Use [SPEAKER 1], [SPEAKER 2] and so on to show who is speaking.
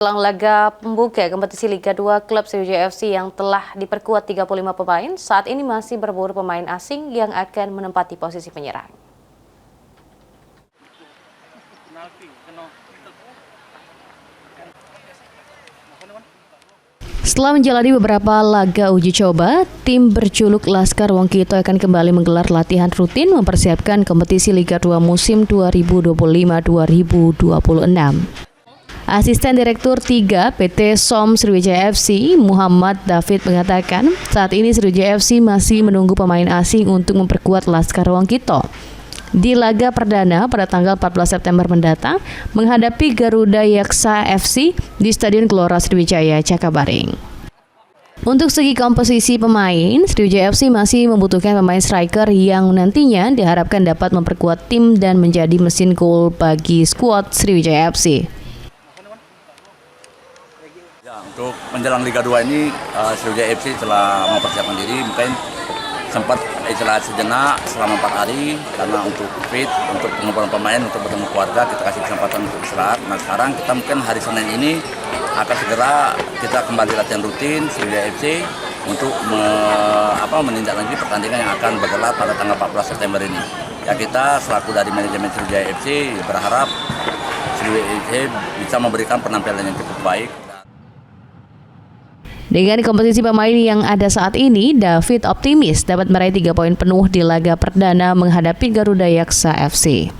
[SPEAKER 1] Jelang laga pembuka kompetisi Liga 2, klub Sriwijaya FC yang telah diperkuat 35 pemain, saat ini masih berburu pemain asing yang akan menempati posisi penyerang. Setelah menjalani beberapa laga uji coba, tim berjuluk Laskar Wongkito akan kembali menggelar latihan rutin mempersiapkan kompetisi Liga 2 musim 2025-2026. Asisten Direktur 3 PT SOM Sriwijaya FC, Muhammad David mengatakan, saat ini Sriwijaya FC masih menunggu pemain asing untuk memperkuat Laskar Wongkito di laga perdana pada tanggal 14 September mendatang menghadapi Garuda Yaksa FC di Stadion Gelora Sriwijaya, Cakabaring. Untuk segi komposisi pemain, Sriwijaya FC masih membutuhkan pemain striker yang nantinya diharapkan dapat memperkuat tim dan menjadi mesin gol bagi skuad Sriwijaya FC.
[SPEAKER 2] Ya, untuk menjelang Liga 2 ini, Sriwijaya FC telah mempersiapkan diri, mungkin sempat istirahat sejenak selama 4 hari karena untuk fit, untuk pengumpulan pemain, untuk bertemu keluarga, kita kasih kesempatan untuk istirahat. Nah sekarang kita mungkin hari Senin ini akan segera kita kembali latihan rutin Sriwijaya FC untuk menindaklanjuti pertandingan yang akan bergelar pada tanggal 14 September ini. Ya kita selaku dari manajemen Sriwijaya FC berharap Sriwijaya FC bisa memberikan penampilan yang cukup baik.
[SPEAKER 1] Dengan komposisi pemain yang ada saat ini, David optimis dapat meraih 3 poin penuh di laga perdana menghadapi Garuda Yaksa FC.